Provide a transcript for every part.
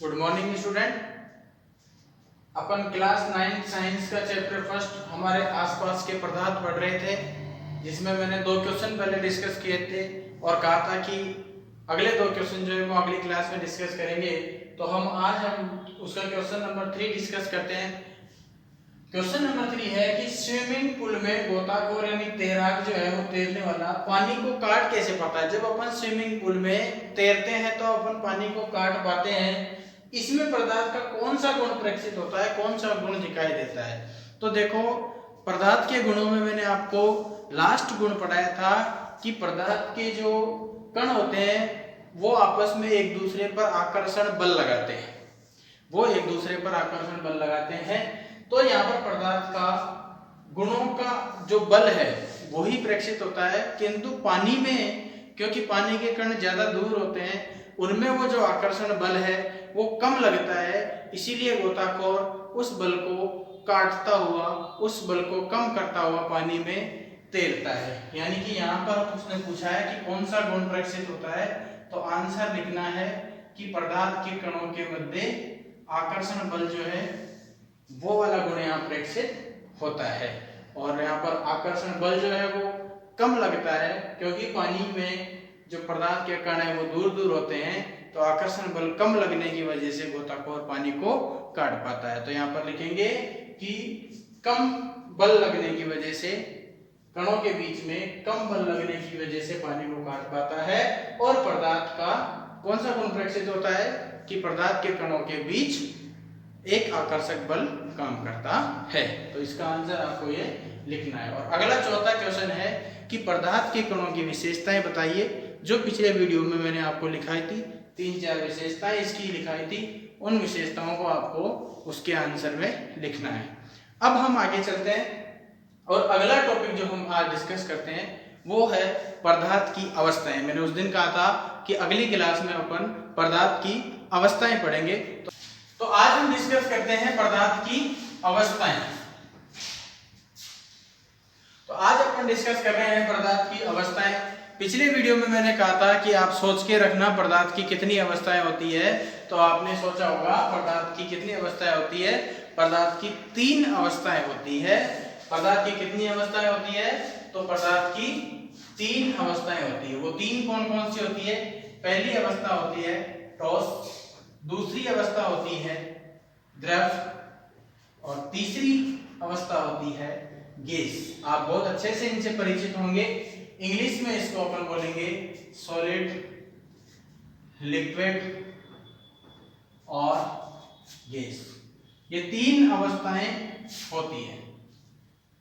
Good morning student. अपन class 9 science का chapter first हमारे आसपास के पदार्थ पढ़ रहे थे, जिसमें मैंने 2 क्वेश्चन पहले डिस्कस किए थे और कहा था कि अगले 2 क्वेश्चन जो है वो अगली क्लास में डिस्कस करेंगे। तो आज हम उसका क्वेश्चन नंबर 3 डिस्कस करते हैं। क्वेश्चन नंबर 3 है कि स्विमिंग पूल में गोताखोर यानी तैराक जो है वो तैरने वाला पानी को काट कैसे पाता है। जब अपन स्विमिंग पूल में तैरते हैं तो अपन पानी को काट पाते हैं। इसमें पदार्थ का कौन सा गुण प्रदर्शित होता है, कौन सा गुण दिखाई देता है। तो देखो, पदार्थ के गुणों में मैंने आपको लास्ट गुण पढ़ाया था कि पदार्थ के जो कण होते हैं वो आपस में एक दूसरे पर आकर्षण बल लगाते हैं, वो एक दूसरे पर आकर्षण बल लगाते हैं। तो यहाँ पर पदार्थ का गुणों का जो बल है वही प्रदर्शित होता है, किंतु पानी में क्योंकि पानी के कण ज्यादा दूर होते हैं उनमें वो जो आकर्षण बल है वो कम लगता है, इसीलिए गोताखोर उस बल को काटता हुआ, उस बल को कम करता हुआ पानी में तैरता है। यानी कि यहाँ पर उसने पूछा है कि कौन सा गुण प्रदर्शित होता है, तो आंसर लिखना है कि पदार्थ के कणों के मध्य आकर्षण बल जो है वो वाला गुण यहाँ प्रदर्शित होता है। और यहाँ पर आकर्षण बल जो है वो कम लगता है क्योंकि पानी में जो पदार्थ के कण है वो दूर दूर होते हैं, तो आकर्षण बल कम लगने की वजह से गोताखोर पानी को काट पाता है। तो यहाँ पर लिखेंगे कि कम बल लगने की वजह से, कणों के बीच में कम बल लगने की वजह से पानी को काट पाता है। और पदार्थ का कौन सा गुण प्रदर्शित होता है कि पदार्थ के कणों के बीच एक आकर्षक बल काम करता है। तो इसका आंसर आपको ये लिखना है। और अगला चौथा क्वेश्चन है कि पदार्थ के कणों की विशेषताएं बताइए। जो पिछले वीडियो में मैंने आपको लिखाई थी 3-4 विशेषताएं इसकी लिखाई थी, उन विशेषताओं को आपको उसके आंसर में लिखना है। अब हम आगे चलते हैं और अगला टॉपिक जो हम आज डिस्कस करते हैं वो है पदार्थ की अवस्थाएं। मैंने उस दिन कहा था कि अगली क्लास में अपन पदार्थ की अवस्थाएं पढ़ेंगे, तो आज हम डिस्कस करते हैं पदार्थ की अवस्थाएं। तो आज अपन डिस्कस कर रहे हैं पदार्थ की अवस्थाएं। पिछले वीडियो में मैंने कहा था कि आप सोच के रखना पदार्थ की कितनी अवस्थाएं होती है, तो आपने सोचा होगा पदार्थ की कितनी अवस्थाएं होती है। पदार्थ की 3 अवस्थाएं होती है। पदार्थ की कितनी अवस्थाएं होती है, तो पदार्थ की 3 अवस्थाएं होती है। वो 3 कौन कौन सी होती है। पहली अवस्था होती है ठोस, दूसरी अवस्था होती है द्रव और तीसरी अवस्था होती है गैस। आप बहुत अच्छे से इनसे परिचित होंगे। इंग्लिश में इसको अपन बोलेंगे सॉलिड, लिक्विड और गैस। ये 3 अवस्थाएं होती हैं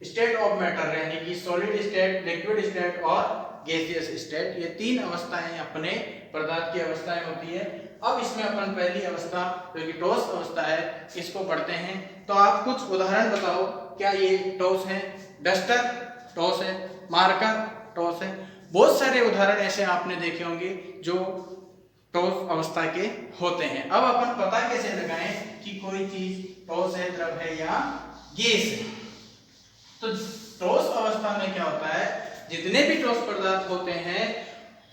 स्टेट ऑफ मैटर, यानी कि सॉलिड स्टेट, लिक्विड स्टेट और गैसियस स्टेट। ये 3 अवस्थाएं अपने पदार्थ की अवस्थाएं होती है। अब इसमें अपन पहली अवस्था जो कि ठोस अवस्था है इसको पढ़ते हैं। तो आप कुछ उदाहरण बताओ, क्या ये ठोस है। डस्टर ठोस है, मार्कर ठोस है। बहुत सारे उदाहरण ऐसे आपने देखे होंगे जो ठोस अवस्था के होते हैं। अब अपन पता कैसे लगाएं कि कोई चीज ठोस है, द्रव है या गैस है। तो ठोस अवस्था में क्या होता है, जितने भी ठोस पदार्थ होते हैं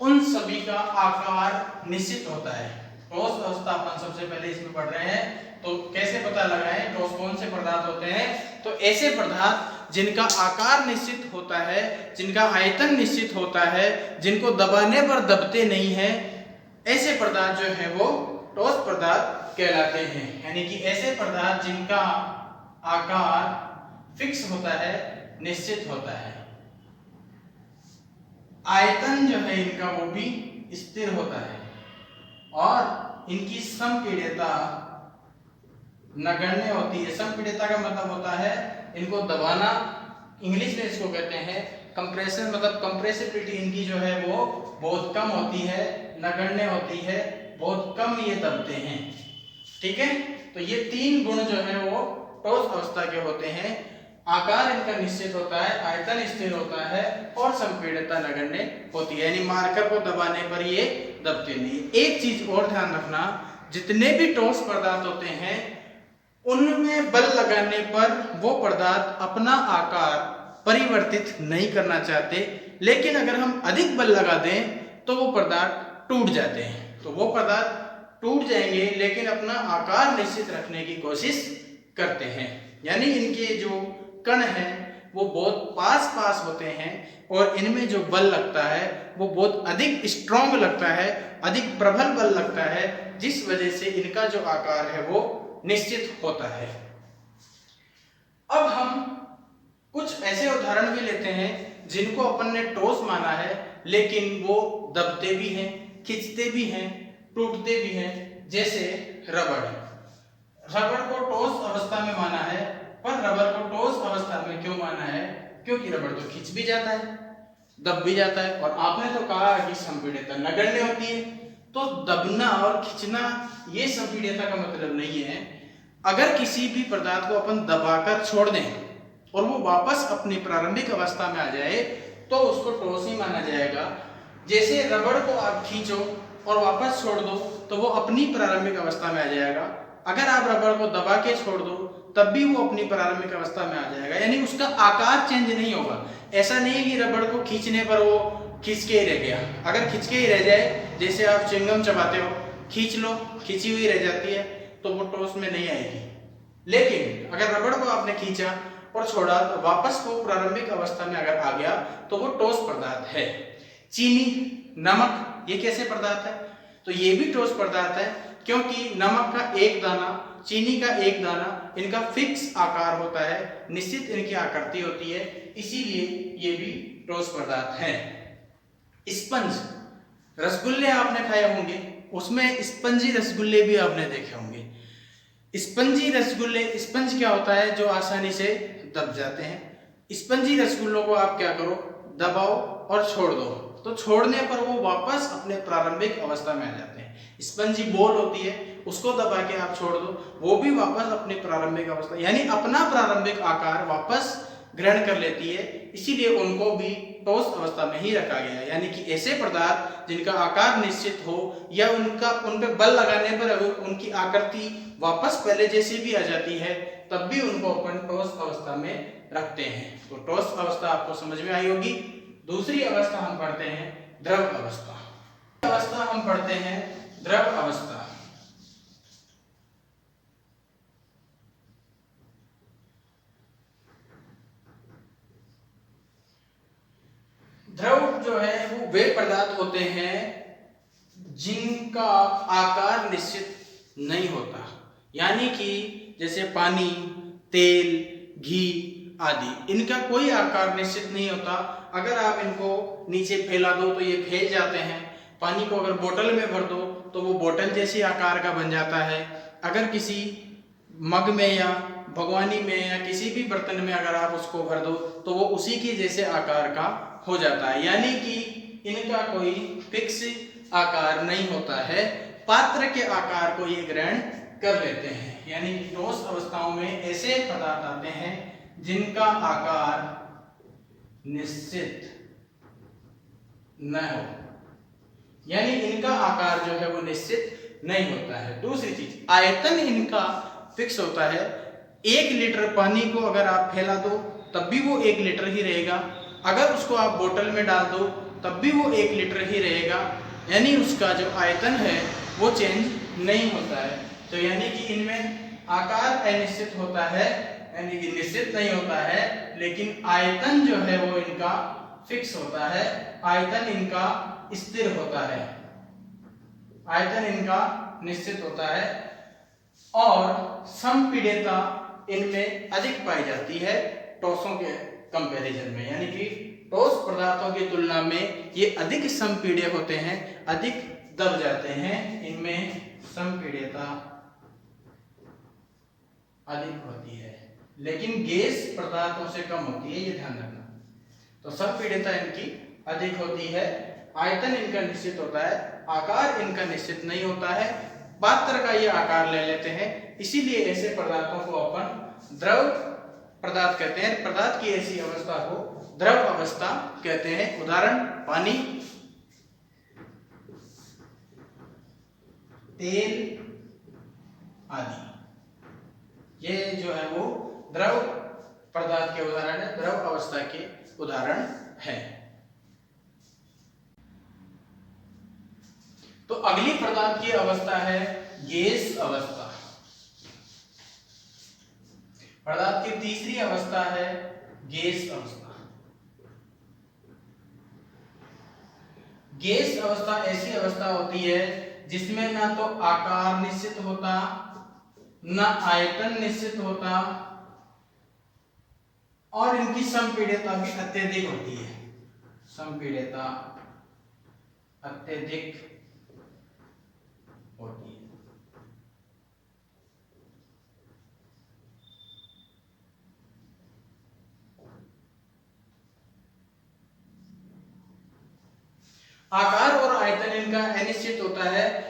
उन सभी का आकार निश्चित होता है। ठोस अवस्था अपन सबसे पहले इसमें पढ़ रहे हैं, तो कैसे पता लगाएं ठोस कौन से पदार्थ होते हैं। तो ऐसे पदार्थ जिनका आकार निश्चित होता है, जिनका आयतन निश्चित होता है, जिनको दबाने पर दबते नहीं है, ऐसे पदार्थ जो है वो ठोस पदार्थ कहलाते हैं। यानी कि ऐसे पदार्थ जिनका आकार फिक्स होता है, निश्चित होता है, आयतन जो है इनका वो भी स्थिर होता है और इनकी संपीड्यता नगण्य होती है। संपीड्यता का मतलब होता है इनको दबाना, इंग्लिश में इसको कहते हैं कंप्रेशन, मतलब कंप्रेसिबिलिटी इनकी जो है वो बहुत कम होती है, नगण्य होती है, बहुत कम ये दबते हैं। ठीक है, तो ये 3 गुण जो है वो ठोस अवस्था के होते हैं। आकार इनका निश्चित होता है, आयतन स्थिर होता है और संपीड्यता नगण्य होती है, यानी मार्कर को दबाने पर ये दबते नहीं। एक चीज और ध्यान रखना, जितने भी ठोस पदार्थ होते हैं उनमें बल लगाने पर वो पदार्थ अपना आकार परिवर्तित नहीं करना चाहते, लेकिन अगर हम अधिक बल लगा दें तो वो पदार्थ टूट जाते हैं। तो वो पदार्थ टूट जाएंगे लेकिन अपना आकार निश्चित रखने की कोशिश करते हैं। यानी इनके जो कण हैं वो बहुत पास पास होते हैं और इनमें जो बल लगता है वो बहुत अधिक स्ट्रॉन्ग लगता है, अधिक प्रबल बल लगता है, जिस वजह से इनका जो आकार है वो निश्चित होता है। अब हम कुछ ऐसे उदाहरण भी लेते हैं जिनको अपन ने ठोस माना है लेकिन वो दबते भी हैं, खिंचते भी हैं, टूटते भी हैं। जैसे रबड़ को ठोस अवस्था में माना है, पर रबड़ को ठोस अवस्था में क्यों माना है? क्योंकि रबड़ तो खिंच भी जाता है, दब भी जाता है, और आपने तो कहा कि संपीड़ितता नगण्य होती है। तो दबना और खिंचना ये संपीड़ितता का मतलब नहीं है। अगर किसी भी पदार्थ को अपन दबाकर छोड़ दें और वो वापस अपनी प्रारंभिक अवस्था में आ जाए तो उसको ठोस ही माना जाएगा। जैसे रबड़ को आप खींचो और वापस छोड़ दो तो वो अपनी प्रारंभिक अवस्था में आ जाएगा। अगर आप रबड़ को दबा के छोड़ दो तब भी वो अपनी प्रारंभिक अवस्था में आ जाएगा, यानी उसका आकार चेंज नहीं होगा। ऐसा नहीं है कि रबड़ को खींचने पर वो खींच के ही रह गया। अगर खींच के ही रह जाए, जैसे आप च्युइंगम चबाते हो, खींच लो, खींची हुई रह जाती है तो वो ठोस में नहीं आएगी। लेकिन अगर रबड़ को आपने खींचा और छोड़ा तो वापस वो प्रारंभिक अवस्था में अगर आ गया तो वो ठोस पदार्थ है। चीनी, नमक, ये कैसे पदार्थ है? तो ये भी ठोस पदार्थ है, क्योंकि नमक का एक दाना, चीनी का एक दाना, इनका फिक्स आकार होता है, निश्चित इनकी आकृति होती है, इसीलिए ये भी ठोस पदार्थ है। स्पंज, रसगुल्ले आपने खाए होंगे, उसमें स्पंजी रसगुल्ले भी आपने देखे होंगे। स्पंजी रसगुल्ले, स्पंज क्या होता है? जो आसानी से दब जाते हैं। स्पंजी रसगुल्लों को आप क्या करो, दबाओ और छोड़ दो, तो छोड़ने पर वो वापस अपने प्रारंभिक अवस्था में आ जाते हैं। स्पंजी बॉल होती है, उसको दबा के आप छोड़ दो, वो भी वापस अपनी प्रारंभिक अवस्था यानी अपना प्रारंभिक आकार वापस ग्रहण कर लेती है, इसीलिए उनको भी ठोस अवस्था में ही रखा गया है। यानी कि ऐसे पदार्थ जिनका आकार निश्चित हो या उन पे बल लगाने पर अगर उनकी आकृति वापस पहले जैसी भी आ जाती है तब भी उनको अपन ठोस अवस्था में रखते हैं। तो ठोस अवस्था आपको समझ में आई होगी। दूसरी अवस्था हम पढ़ते हैं द्रव अवस्था हम पढ़ते हैं द्रव अवस्था। द्रव जो है वो वे पदार्थ होते हैं जिनका आकार निश्चित नहीं होता, यानी कि जैसे पानी, तेल, घी आदि, इनका कोई आकार निश्चित नहीं होता। अगर आप इनको नीचे फैला दो तो ये फैल जाते हैं। पानी को अगर बोतल में भर दो तो वो बोतल जैसे आकार का बन जाता है। अगर किसी मग में या भगवानी में या किसी भी बर्तन में अगर आप उसको भर दो तो वो उसी के जैसे आकार का हो जाता है, यानी कि इनका कोई फिक्स आकार नहीं होता है, पात्र के आकार को ये ग्रहण कर लेते हैं। यानी ठोस अवस्थाओं में ऐसे पदार्थ आते हैं जिनका आकार निश्चित न हो, यानी इनका आकार जो है वो निश्चित नहीं होता है। दूसरी चीज, आयतन इनका फिक्स होता है। 1 लीटर पानी को अगर आप फैला दो तब भी वो 1 लीटर ही रहेगा, अगर उसको आप बोतल में डाल दो तब भी वो 1 लीटर ही रहेगा, यानी उसका जो आयतन है वो चेंज नहीं होता है। तो यानी कि इनमें आकार अनिश्चित होता है, यानी कि निश्चित नहीं होता है, लेकिन आयतन जो है वो इनका फिक्स होता है, आयतन इनका स्थिर होता है, आयतन इनका निश्चित होता है। और संपीड्यता इनमें अधिक पाई जाती है ठोसों के कंपैरिजन में, यानी कि ठोस पदार्थों की तुलना में ये अधिक संपीड्य होते हैं, अधिक दब जाते हैं, इनमें संपीड्यता अधिक होती है, लेकिन गैस पदार्थों से कम होती है, ये ध्यान रखना। तो संपीड्यता इनकी अधिक होती है, आयतन इनका निश्चित होता है, आकार इनका निश्चित नहीं होता है, पात्र का ये आकार ले लेते हैं, इसीलिए ऐसे पदार्थों को अपन द्रव पदार्थ कहते हैं। पदार्थ की ऐसी अवस्था को द्रव अवस्था कहते हैं। उदाहरण, पानी, तेल आदि, ये जो है वो द्रव पदार्थ के उदाहरण है, द्रव अवस्था के उदाहरण है। तो अगली पदार्थ की अवस्था है गैस अवस्था। पदार्थ की तीसरी अवस्था है गैस अवस्था। गैस अवस्था ऐसी अवस्था होती है जिसमें ना तो आकार निश्चित होता, ना आयतन निश्चित होता, और इनकी संपीड्यता भी अत्यधिक होती है। संपीड्यता अत्यधिक होती है। आकार और आयतन इनका अनिश्चित होता है।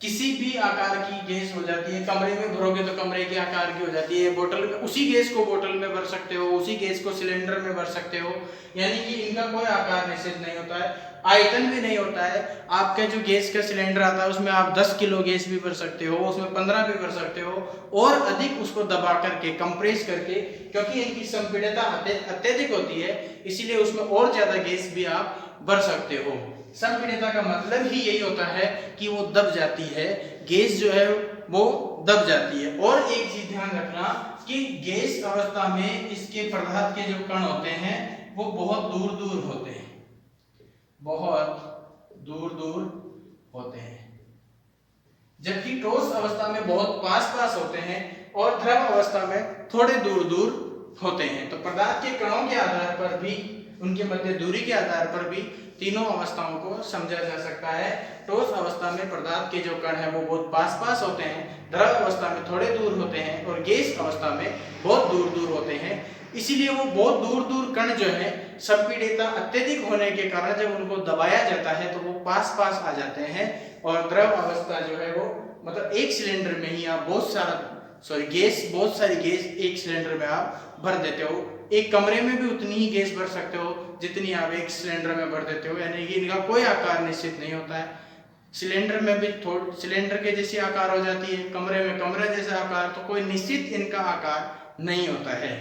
किसी भी आकार की गैस हो जाती है, कमरे में भरोगे तो कमरे के आकार की हो जाती है, बोतल में उसी गैस को बोतल में भर सकते हो, उसी गैस को सिलेंडर में भर सकते हो, यानी कि इनका कोई आकार निश्चित नहीं होता है, आयतन भी नहीं होता है। आपका जो गैस का सिलेंडर आता है उसमें आप 10 किलो गैस भी भर सकते हो, उसमें 15 भी भर सकते हो, और अधिक उसको दबा करके कंप्रेस करके, क्योंकि इनकी संपीड्यता अत्यधिक होती है इसीलिए उसमें और ज्यादा गैस भी आप भर सकते हो। संपीड्यता का मतलब ही यही होता है कि वो दब जाती है, गैस जो है वो दब जाती है। और एक चीज ध्यान रखना कि गैस अवस्था में इसके पदार्थ के जो कण होते हैं वो बहुत दूर दूर होते हैं, बहुत दूर दूर होते हैं, जबकि ठोस अवस्था में बहुत पास पास होते हैं और द्रव अवस्था में थोड़े दूर दूर होते हैं। तो पदार्थ के कणों के आधार पर भी, उनके मध्य दूरी के आधार पर भी तीनों अवस्थाओं को समझा जा सकता है। ठोस अवस्था में पदार्थ के जो कण हैं वो बहुत पास पास होते हैं, द्रव अवस्था में थोड़े दूर होते हैं, और गैस अवस्था में बहुत दूर दूर होते हैं। इसीलिए वो बहुत दूर दूर कण जो है संपीड्यता अत्यधिक होने के कारण जब उनको दबाया जाता है तो वो पास पास आ जाते हैं, और द्रव अवस्था जो है वो मतलब एक सिलेंडर में ही आप बहुत सारी गैस एक सिलेंडर में आप भर देते हो। एक कमरे में भी उतनी ही गैस भर सकते हो जितनी आप एक सिलेंडर में भर देते हो, यानी कि इनका कोई आकार निश्चित नहीं होता है। सिलेंडर में भी सिलेंडर के जैसी आकार हो जाती है, कमरे में कमरे जैसा आकार, तो कोई निश्चित इनका आकार नहीं होता है।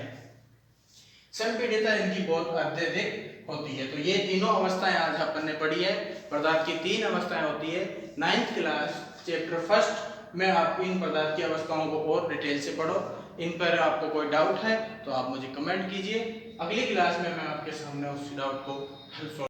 संपीड्यता इनकी बहुत अत्यधिक होती है। तो ये तीनों अवस्थाएं आज अपन ने पढ़ी है। पदार्थ की 3 अवस्थाएं होती है। 9th क्लास चैप्टर 1 में आप इन पदार्थ की अवस्थाओं को और डिटेल से पढ़ो। इन पर आपको कोई डाउट है तो आप मुझे कमेंट कीजिए। अगली क्लास में मैं आपके सामने उस डाउट को हल